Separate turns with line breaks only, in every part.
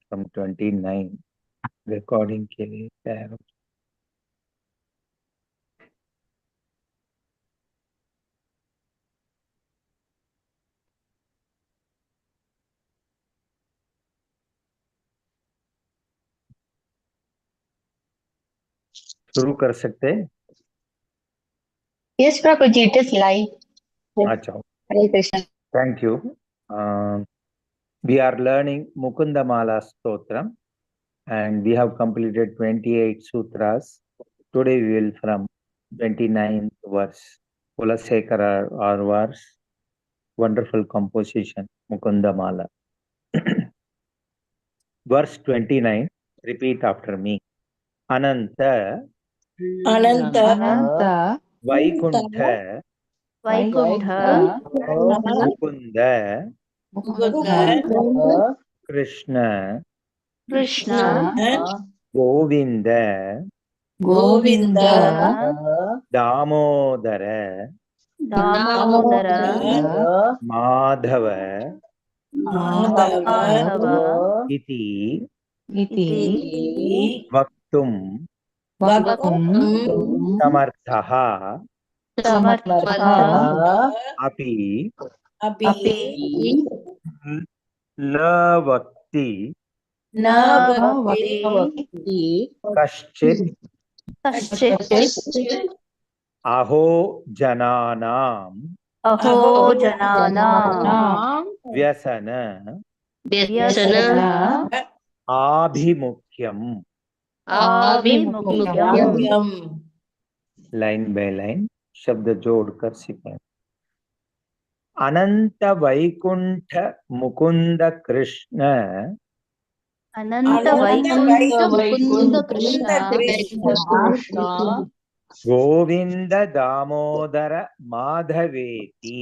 from 29 recording के लिए तैयार हो शुरू कर सकते हैं
Yes, Prabhuji, it is live.
अच्छा
Hare Krishna.
thank you we are learning Mukundamala Stotram and we have completed 28 sutras. Today we will from 29th verse Kulasekara our verse wonderful composition Mukundamala verse 29 repeat after me Ananta
Ananta
Vaikuntha
Vaikuntha
Mukunda
Mukunda
Krishna
Krishna
Govinda
Govinda
Damodara
Damodara
Madhava
Madhava
Iti
Iti
Vaktum
Vaktum
Samarthaha
Samartha
Api
Api
Lavakti
Navakti
Kaschit
Kaschit
Aho Jananam
Aho Jananam
Vyasana
Vyasana
Abhimukyam
Abhimukyam
line by line शब्द जोड़कर सीखें अनंत Vaikuntha Mukunda Krishna
Ananta Vaikuntha Mukunda Krishna
Govind Damodara माधवेति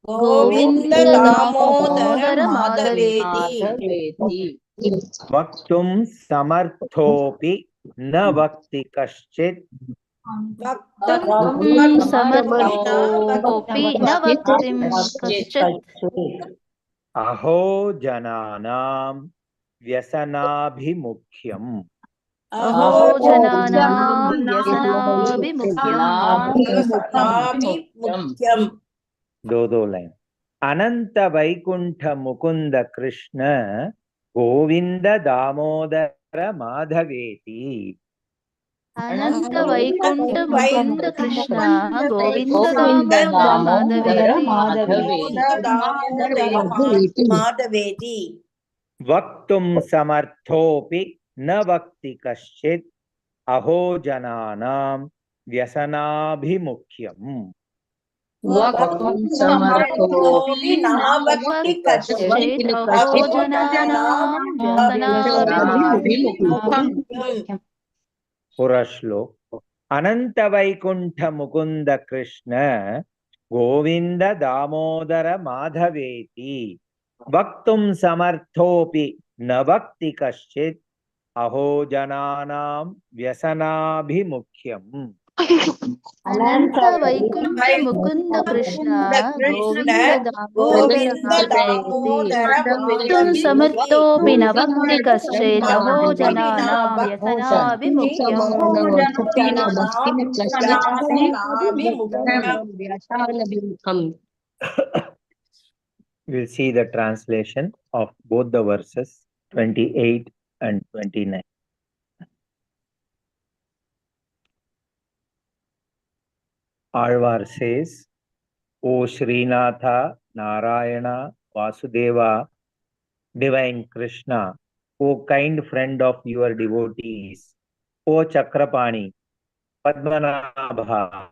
Govinda Damodara Madhaveti
वक्तुम समर्थोपि न वक्ति कश्चित्
Vaktum Samarthopi Navaktim Kaschit
अहो जनानां व्यसनाभिमुख्यम्
Aho Jananam Vyasanabhimukyam
दो लाइन अनंत वैकुंठ मुकुंद कृष्ण गोविंद दामोदर माधवेति
Ananta Vaikuntha Mukunda Krishna Govinda Damodara Madhaveti
वक्तुम समर्थोपि न वक्ति कश्चित् अहो जनानां व्यसनाभिमुख्यम्
Vaktum Samarthopi Navakti Kaschit Aho Jananam Vyasanabhimukyam
पूरा श्लोक अनंत वैकुंठ मुकुंद कृष्ण गोविंद दामोदर माधवेति वक्तुम समर्थोपि न वक्ति कश्चित् अहो जनानां व्यसनाभिमुख्यम्
Ananta Vaikuntha Mukunda Krishna Govinda Damodara Madhaveti Tum Samarthopi Navakti Kaschit Aho Jananam Vyasanabhimukyam
We'll see the translation of both the verses 28 and 29. Alvar says, O Srinatha, Narayana, Vasudeva, Divine Krishna, O kind friend of your devotees, O Chakrapani, Padmanabha,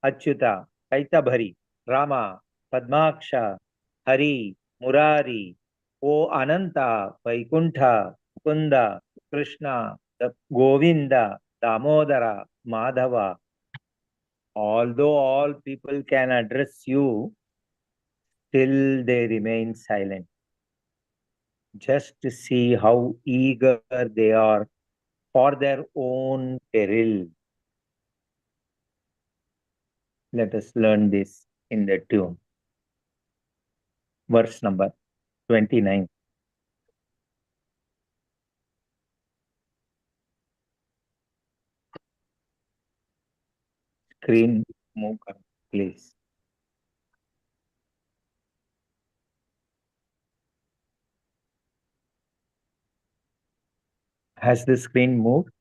Achyuta, Kaitabhari, Rama, Padmaksha, Hari, Murari, O Ananta, Vaikuntha, Mukunda, Krishna, Govinda, Damodara, Madhava. Although all people can address you, still they remain silent. Just to see how eager they are for their own peril. Let us learn this in the tune. Verse number 29. screen move, please. Has the screen moved?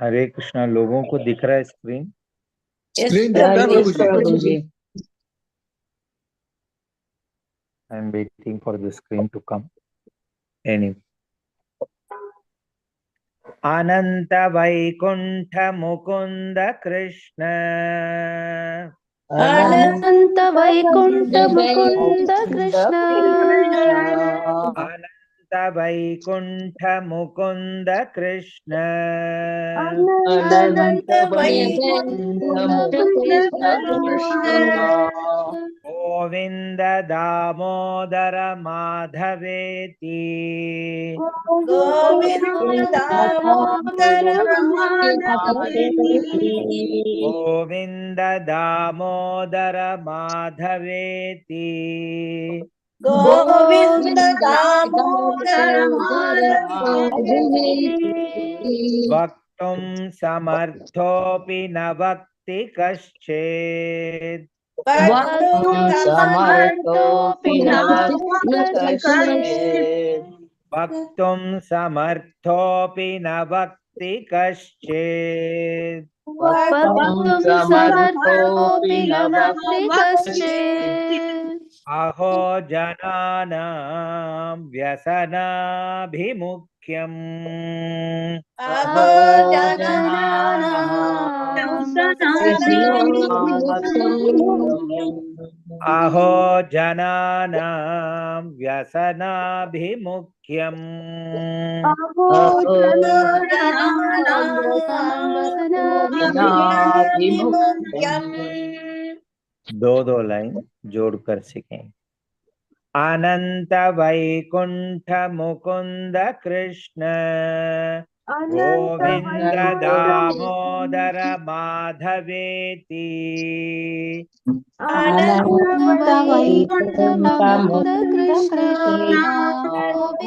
हरे कृष्णा, लोगों को दिख रहा है screen?
Screen दिख रहा है
Yes,
Prabhu ji.
Prabhuji.
I am waiting for the screen to come. Anyway. अनंत वैकुंठ मुकुंद कृष्ण
अनंत वैकुंठ मुकुंद कृष्ण
अनंत वैकुंठ मुकुंद कृष्ण
अनंत वैकुंठ मुकुंद कृष्ण
गोविंद दामोदर माधवेति
गोविंद दामोदर माधवेति
गोविंद दामोदर माधवेति
गोविंद दामोदर माधवेति
वक्तुं समर्थोऽपि न वक्ति कश्चित्
वक्तुं समर्थोऽपि न वक्ति कश्चित्
वक्तुं समर्थोऽपि न वक्ति कश्चित्
वक्तुं समर्थोऽपि न वक्ति कश्चित्
अहो जनानां व्यसनाभिमुख्यम्
अहो जनानां
अहो जनानां व्यसनाभिमुख्यम् दो लाइन जोड़कर सीखें। अनंत वैकुंठ मुकुंद कृष्ण गोविंद दामोदर माधवेति
अनंत वैकुंठ मुकुंद कृष्ण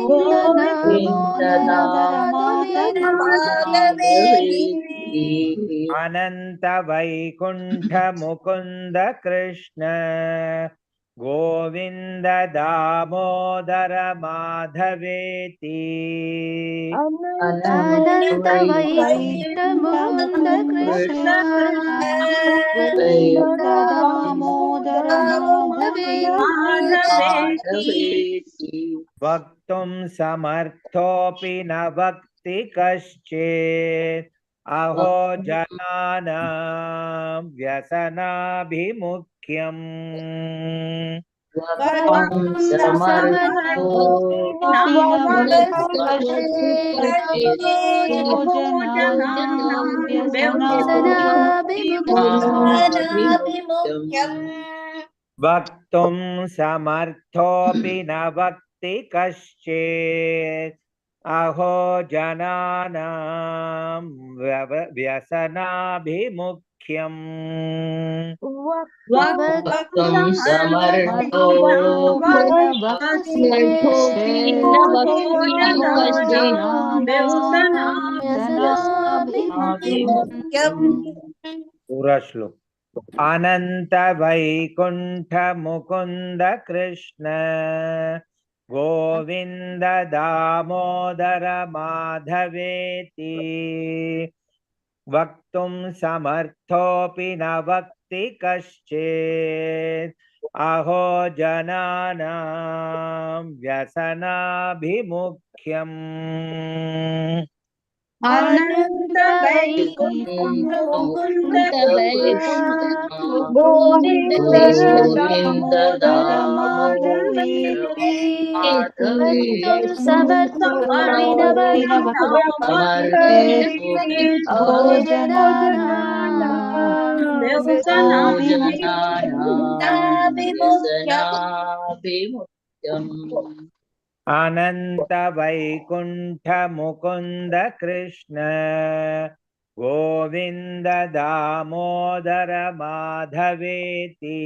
गोविंद दामोदर माधवेति
अनंत वैकुंठ मुकुंद कृष्ण गोविंद दामोदर माधवेति
अनंत वैकुंठ मुकुंद कृष्ण गोविंद दामोदर माधवेति
वक्तुं समर्थोऽपि न वक्ति कश्चित् अहो जनानां व्यसनाभिमुख्यम्
वक्तुं समर्थोऽपि न वक्ति कश्चित् अहो जनानां व्यसनाभिमुख्यम्
वक्तुं समर्थोऽपि न वक्ति कश्चित् अहो जनानां व्यसनाभिमुख्यम्
वक्तुं समर्थोऽपि न वक्ति कश्चित् अहो जनानां व्यसनाभिमुख्यम्
पूरा श्लोक। अनंत वैकुंठ मुकुंद कृष्ण गोविंद दामोदर माधवेति वक्तुं समर्थोऽपि न वक्ति कश्चित् अहो जनानां व्यसनाभिमुख्यम्
अनंत वैकुंठ मुकुंद कृष्ण गोविंद दामोदर माधवेति
तुम समर्पित
अनंत वैकुंठ मुकुंद कृष्ण गोविंद दामोदर माधवेति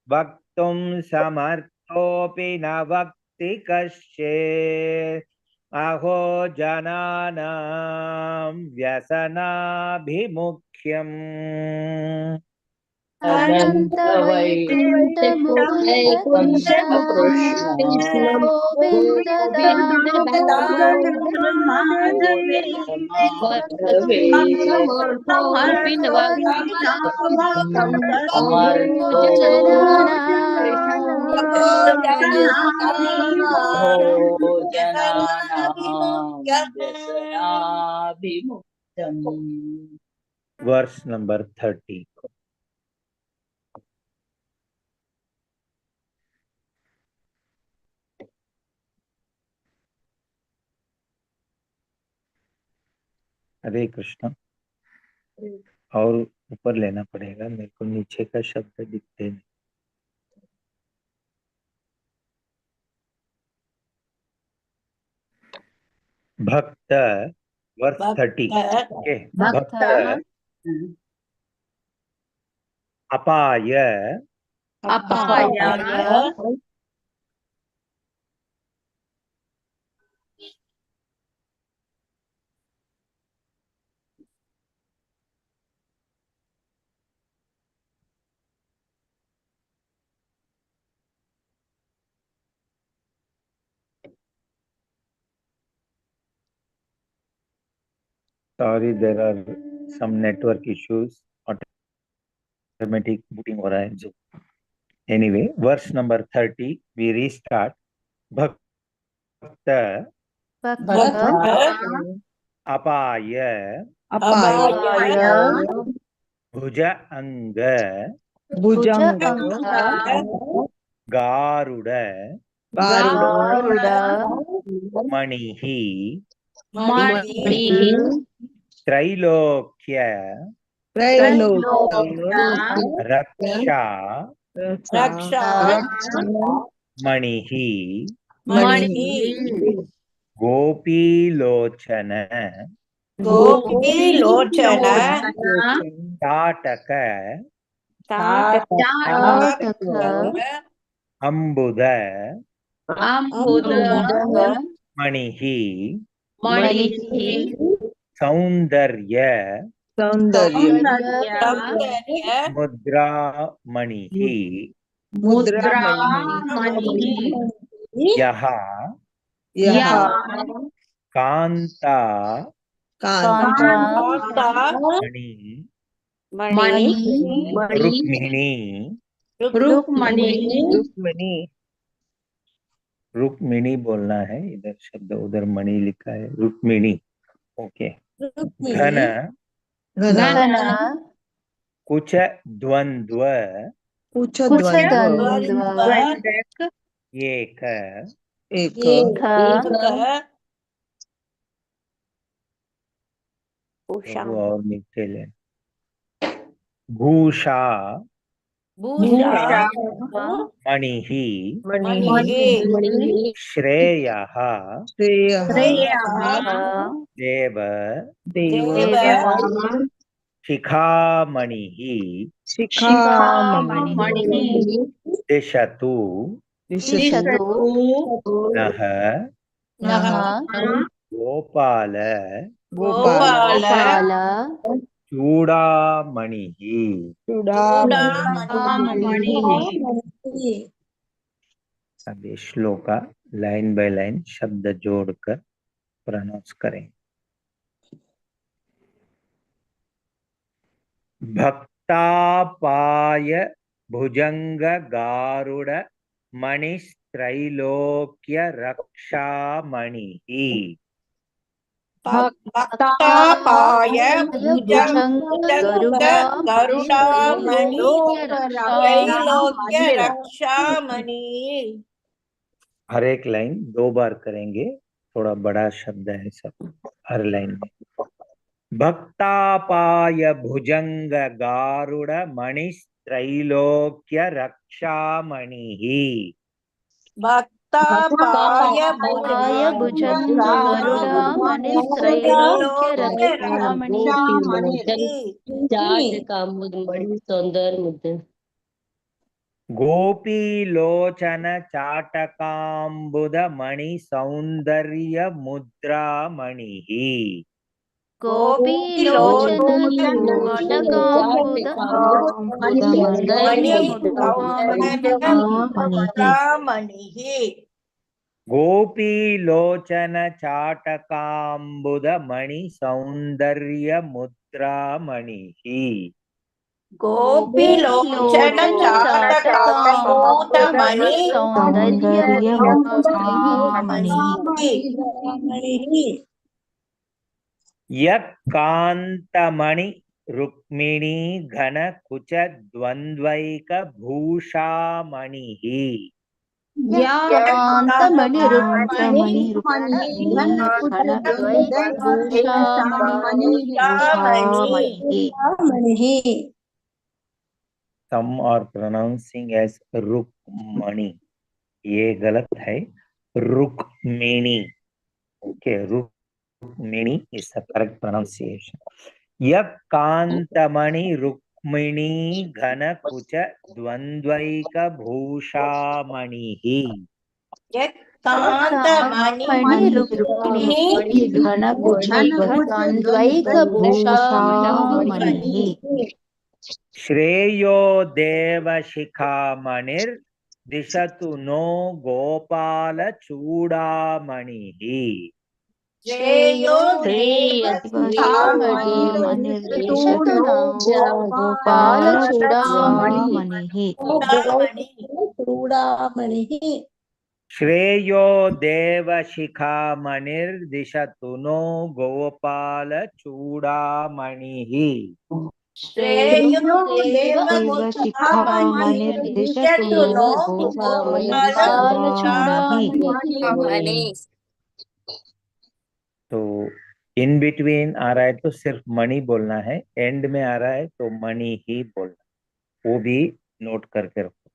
वक्तुं समर्थोऽपि न वक्ति कश्चित् अहो जनानां व्यसनाभिमुख्यम्
अनंत वैकुंठ मुकुंद कृष्ण गोविंद दामोदर
Verse number 30. हरे कृष्ण। और ऊपर लेना पड़ेगा, मेरे को नीचे का शब्द दिखते नहीं। भक्त, वर्स 30। ओके, भक्त अपाय Sorry, there are some network issues. Automatic booting हो रहा है जो. Anyway, verse number 30, we restart. Bhakta apaya bhuja anga garuda manihi त्रैलोक्य रक्षा मणिहि गोपीलोचन ताटक अम्बुद मणिहि सौंदर्य मुद्रा मणिहि यः कांता मणि रुक्मिणी बोलना है, इधर शब्द उधर मणि लिखा है, रुक्मिणी। ओके। घन कुछ द्वंद्व एक और नीचे ले भूषा मणिहि श्रेयः देव शिखामणिहि दिशतु नः गोपाल चूड़ामणिहि। अब ये श्लोका लाइन बाय लाइन शब्द जोड़कर प्रोनाउंस करें। भक्तापाय भुजंग गारुड़ मणिस्त्रैलोक्य रक्षामणिहि।
भक्तापाय
भुजंग
गरुडामणि त्रैलोक्य
रक्षामणि
रक्षामणि।
हर एक लाइन 2 बार करेंगे, थोड़ा बड़ा शब्द है सब हर लाइन में। भक्तापाय भुजंग गारुड़ मणिस्त्रैलोक्य रक्षामणिः।
भक्तापाय
भुजंग गरुडामणि त्रैलोक्य रक्षामणि।
गोपीलोचन चाटकाम्बुद मणि सौंदर्य मुद्रामणिः।
गोपीलोचन चाटकाम्बुद सौंदर्य मुद्रामणिः।
गोपीलोचन चाटकाम्बुद मणि सौंदर्य मुद्रामणिः।
गोपीलोचन चाटकाम्बुद मणि
सौंदर्य
मुद्रामणिः।
यत्कान्तमणि रुक्मिणी घन कुच द्वंद्वैक भूषामणिः।
कांतमणि Rukmini भूषामणिः।
Some are pronouncing as Rukmani. ये गलत है, Rukmini. Okay, Rukmini is the correct pronunciation. यत्कान्तमणि Rukmini घन कुच द्वंद्वैक भूषामणिः।
यत्कान्तमणि
रुक्मिणी घन कुच द्वंद्वैक भूषामणिः।
श्रेयो देवशिखामणिर्दिशतु नो गोपाल चूड़ामणिः।
श्रेयो
देवशिखामणिर्दिशतु नो गोपाल चूड़ामणिः।
श्रेयो देवशिखामणिर्दिशतु नो गोपाल चूड़ामणिः।
श्रेयो देवशिखामणिर्दिशतु नो गोपाल चूड़ामणिः।
तो इन बिटवीन आ रहा है तो सिर्फ मणि बोलना है, एंड में आ रहा है तो मणि ही बोलना, वो भी नोट करके रखो।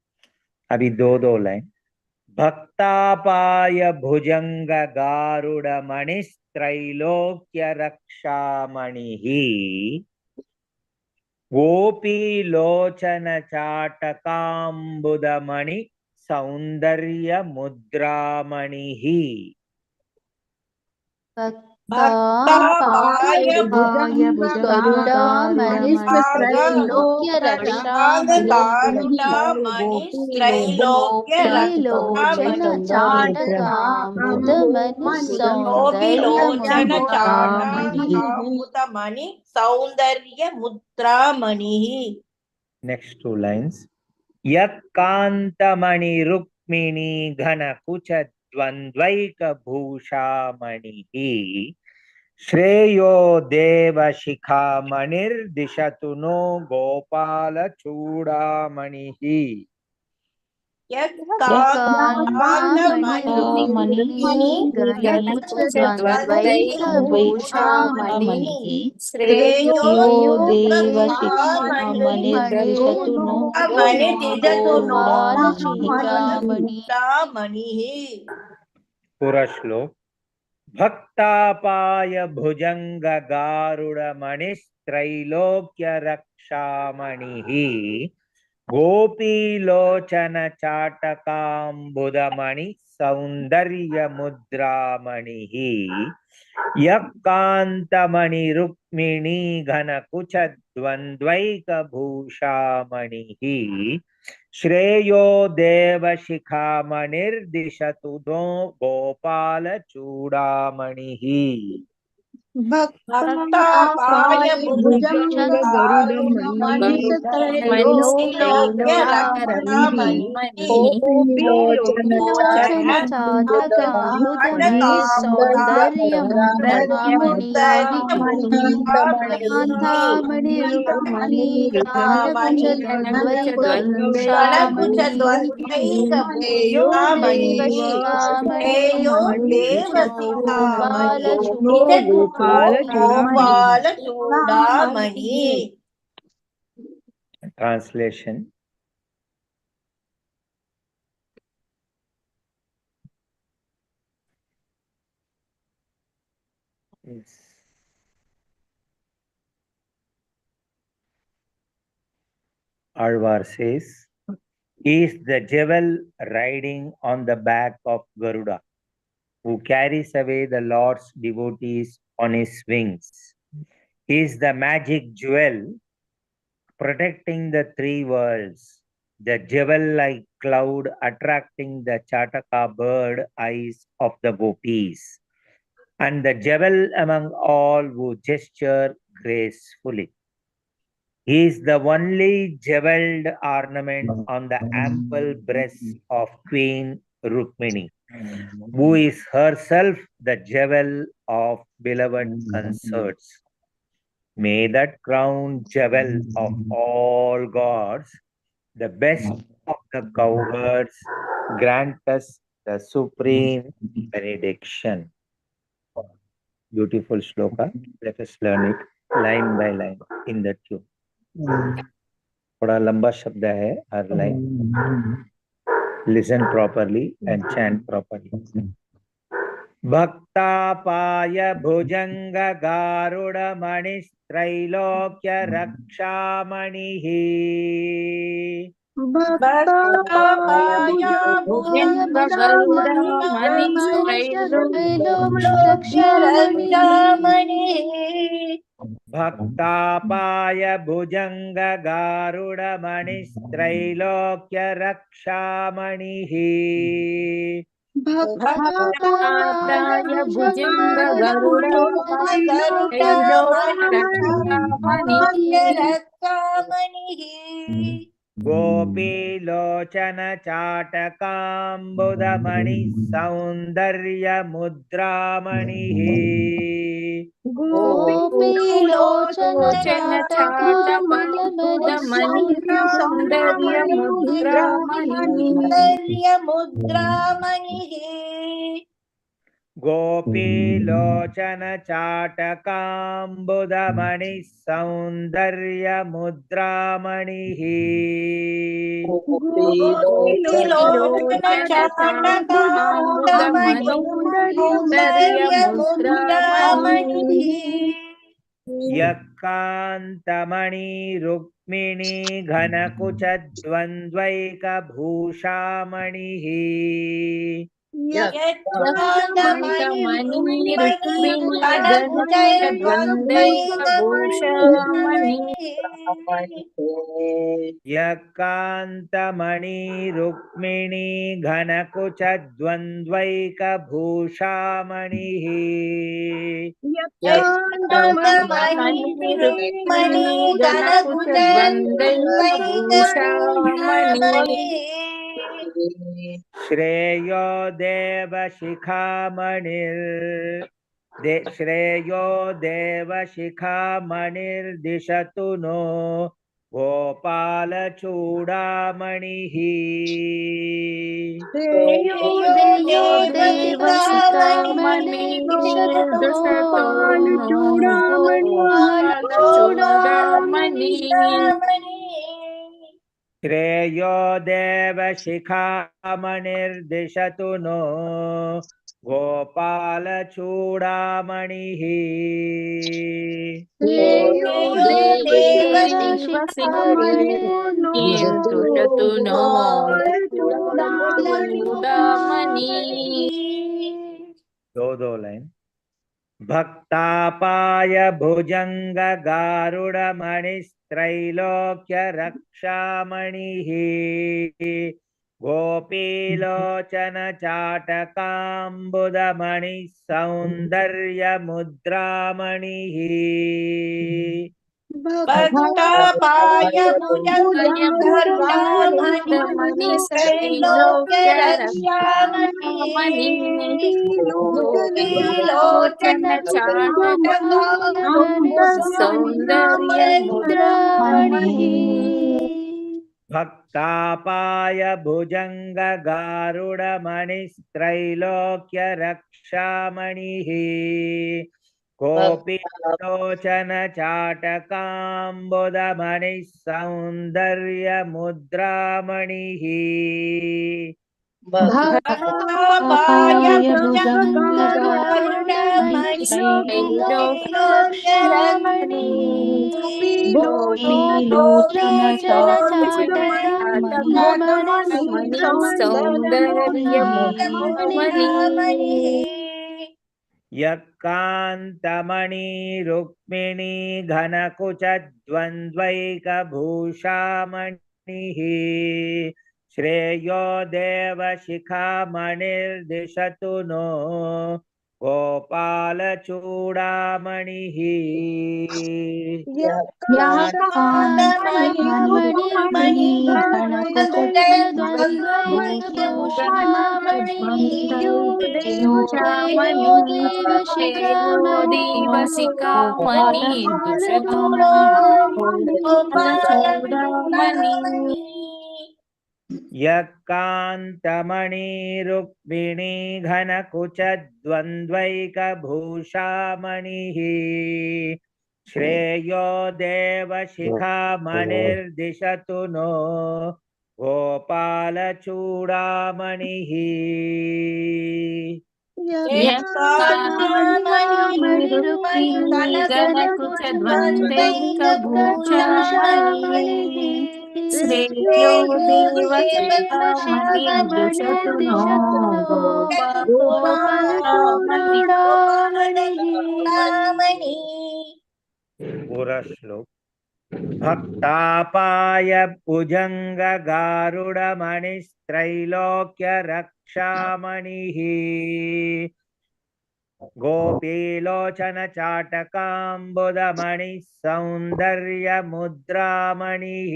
अभी दो लाइन। भक्तापाय भुजंग गारुड़ मणिस्त्रैलोक्य रक्षामणिः। गोपीलोचन चाटकाम्बुद मणि सौंदर्य मुद्रामणिः।
भक्तापाय गरुडामणिस्त्रैलोक्य रक्षामणिः। गोपीलोचन चाटकाम्बुदमणि
सौंदर्य मुद्रामणिः।
Next 2 lines. यत्कान्तमणि रुक्मिणी घन कुच द्वंद्वैक भूषामणिः। श्रेयो देवशिखामणिर्दिशतु नो गोपाल चूड़ामणिः।
श्रेयो देवशिखामणिर्दिशतु नो गोपाल चूड़ामणिः।
पूरा श्लोक। भक्तापाय भुजंग गारुड़ मणिस्त्रैलोक्य रक्षामणिः। गोपीलोचन चाटकाम्बुद मणि सौंदर्य मुद्रामणिः। यत्कान्तमणि रुक्मिणी घन कुच द्वंद्वैक भूषामणिः। श्रेयो देवशिखामणिर्दिशतु नो गोपाल चूड़ामणिः।
भक्तापाय
भुजंग
भुजङ्गगरुडमणिः
त्रैलोक्य
रक्षामणिः
गोपीलोचन चाटकाम्बुदमणि सौन्दर्यमुद्रामणिः कान्तामणि Rukmini गणकुचद्वन्द्वैकभूषामणिः देवशिखामणिर्मणिर्निशतो
गोपालचूडामणि.
Translation. Yes. Alvar says, he is the jewel riding on the back of Garuda, who carries away the Lord's devotees on his wings. He is the magic jewel protecting the three worlds, the jewel-like cloud attracting the Chataka bird eyes of the gopis, and the jewel among all who gesture gracefully. He is the only jeweled ornament on the ample breast of Queen Rukmini, who is herself the jewel of beloved consorts. May that crown jewel of all gods, the best of the cowherds, grant us the supreme benediction. Beautiful shloka. Let us learn it line by line in the tune. थोड़ा लंबा शब्द है हर line. Listen properly and chant properly. भक्तापाय भुजंग गारुड मणिस्त्रैलोक्य रक्षामणिः.
भक्तापाय भुजङ्गगरुडमणिः
भक्तापाय भुजंग गारुड मणिस्त्रैलोक्य रक्षामणिः.
भक्तापाय
भुजङ्गगरुडमणिः
गोपीलोचन चाटकाम्बुदमणि सौन्दर्य मुद्रामणिः.
गोपीलोचन
सौन्दर्यमुद्रामणिः
गोपीलोचन चाटकाम्बुदमणि सौन्दर्य मुद्रामणिः. यकान्तमणि रुक्मिणी घनकुचद्वन्द्वैकभूषामणिः. यकान्तमणि रुक्मिणी घनकुचद्वन्द्वैकभूषामणिः. श्रेयो देवशिखामणिर्दिशतु नो गोपालचूडामणिः. श्रेयो देवशिखामणिर्दिशतु नो गोपालचूडामणिः. दो लाइन. भक्तापाय भुजंग गारुड मणिस्त्रैलोक्य रक्षामणिः. गोपीलोचन चाटकाम्बुदमणि सौन्दर्य मुद्रामणिः
भक्तापाय भुजङ्गगारुडमणि त्रैलोक्य रक्षामणि गोपीलोचन
सौन्दर्य मुद्रामणिः
भक्तापाय भुजङ्गगारुडमणिस्त्रैलोक्य रक्षामणिः गोपीलोचन चाटकाम्बुदमणिः सौन्दर्य मुद्रामणिः
भक्तापाय भुजङ्गगारुडमणि त्रैलोक्य रक्षामणि
गोपीलोचन चाटकाम्बुदमणि सौन्दर्य मुद्रामणि
यक्कान्तमणि रुक्मिणी घनकुचद्वन्द्वैकभूषामणिः श्रेयो देवशिखामणिर्दिशतु नो गोपालचूडामणिः यक्कान्तमणि रुक्मिणी घनकुचद्वन्द्वैकभूषामणिः श्रेयो देवशिखामणिर्दिशतु नो गोपालचूडामणिः
श्रेयो देवशिखामणिर्दिशतु नो गोपालचूडामणिः
पूरा श्लोक भक्तापाय भुजङ्गगारुडमणिस्त्रैलोक्य रक्षामणिः गोपीलोचन चाटकाम्बुदमणिः सौन्दर्य मुद्रामणिः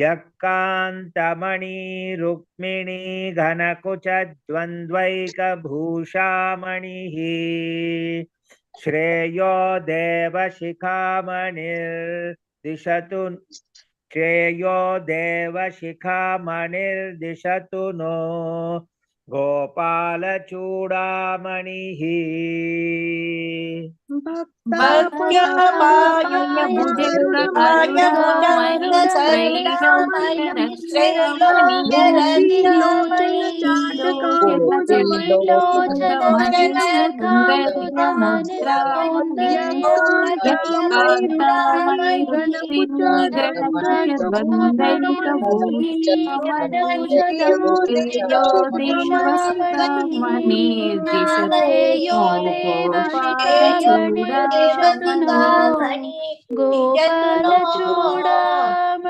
यक्कान्तमणि रुक्मिणी घनकुचद्वन्द्वैकभूषामणिः श्रेयो देवशिखामणिर्दिशतु नो गोपालचूडामणिः
भक्त्यापाय भुजङ्गगारुडमणि त्रैलोक्य रक्षामणि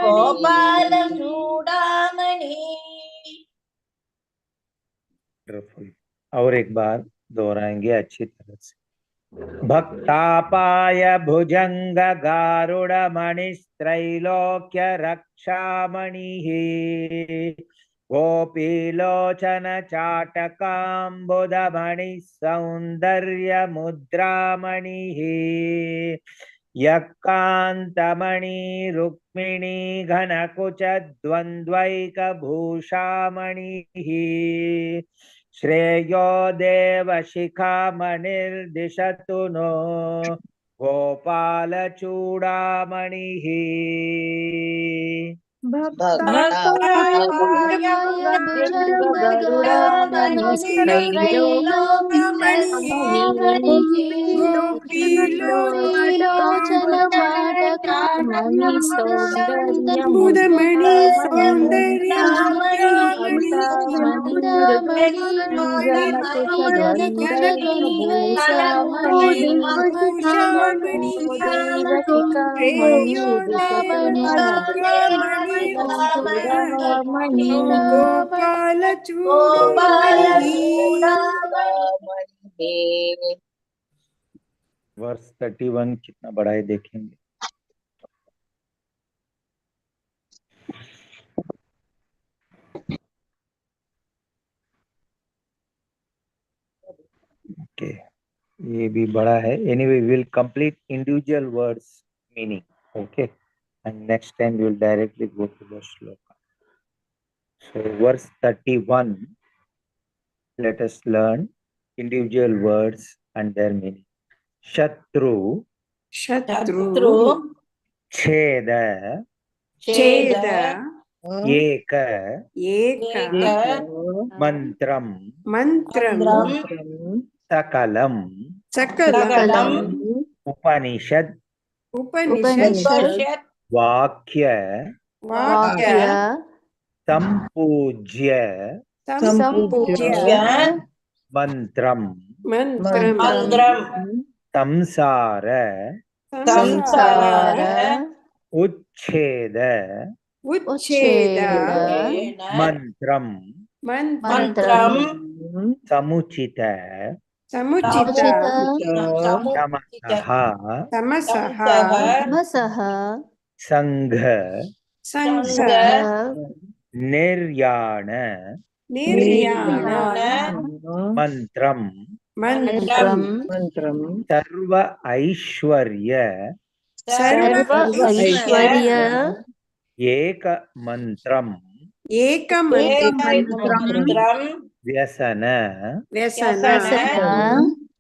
गोपालचूडामणि
और एक बार दोहराएंगे अच्छी तरह से भक्तापाय भुजङ्गगारुडमणिस्त्रैलोक्य रक्षामणिः गोपीलोचन चाटकाम्बुदमणिः सौन्दर्य मुद्रामणिः यक्कान्तमणि रुक्मिणी घनकुचद्वन्द्वैकभूषामणिः श्रेयो देवशिखामणिर्दिशतु नो गोपालचूडामणिः
भक्तापाय भुजङ्गगारुडमणि गोपीलोचन चाटकाम्बुदमणि सौन्दर्य मुद्रामणि
वर्स 31 कितना बड़ा है देखेंगे. ओके, ये भी बड़ा है. Anyway, we will complete individual words meaning. Okay, and next time we will directly go to the shloka. So verse 31, let us learn individual words and their meaning. Shatru, Cheda, Eka, Mantram, Sakalam, Upanishad, Vakya, Sampujya, Mantram, Samsara, Uchcheda, Mantram, Samuchita, Tamasaha, Sangha, Niryana, Mantram, Sarva Aishwarya, Eka Mantram, Vyasana,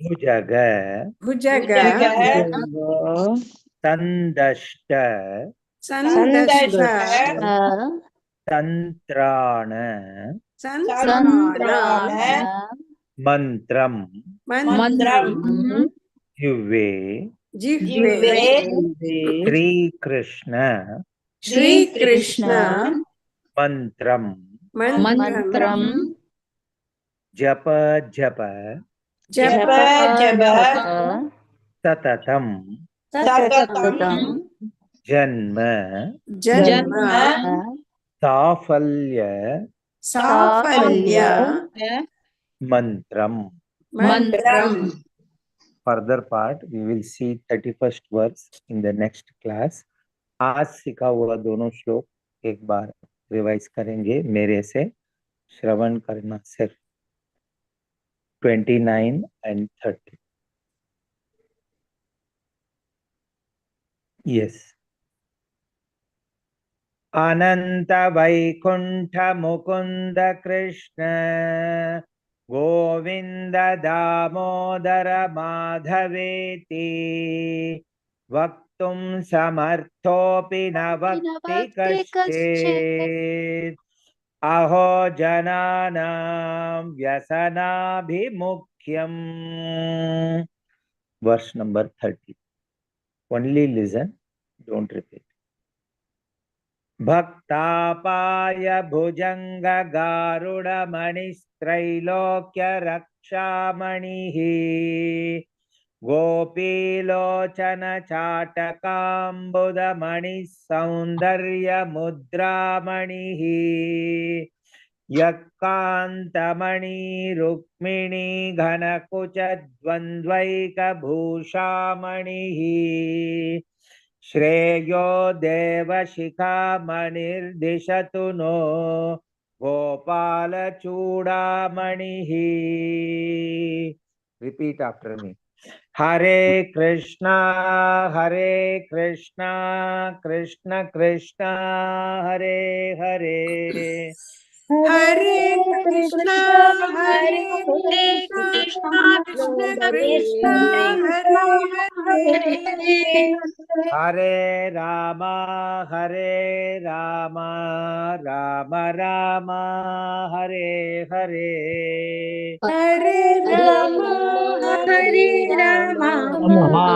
Bhujaga, Sandashta, Tantrana, Mantram, Juve, Sri Krishna, Mantram, Japa Japa, Satatam, Janma, Safalya, Mantram. Further part we will see 31st verse in the next class. आज सीखा हुआ दोनों श्लोक एक बार revise करेंगे मेरे से. श्रवण करना सिर्फ 29 and 30. Yes. Ananta Vaikunta Mukunda Krishna Govinda Damodara Madhaveti Vaktum Samarthopi Navakti Kashchit Aho Jananam Vyasanabhimukhyam. Verse number 30. Only listen, don't repeat. Bhaktapaya Bhujanga Garuda Manistrailokya Rakshamanihi Gopilochana Chatakambudha Manis Saundarya Mudramanihi Yakantamani Rukmini Ghanakucha Dvandvaika Bhushamanihi Shreyo Deva Shikha Manir Dishatu no Gopala Chudamanihi. Repeat after me. Hare Krishna, Krishna Krishna, Hare Hare.
Hare Krishna, Krishna Krishna, Hare Hare.
Hare Rama, Rama Rama, Hare Hare.
Hare Rama, Rama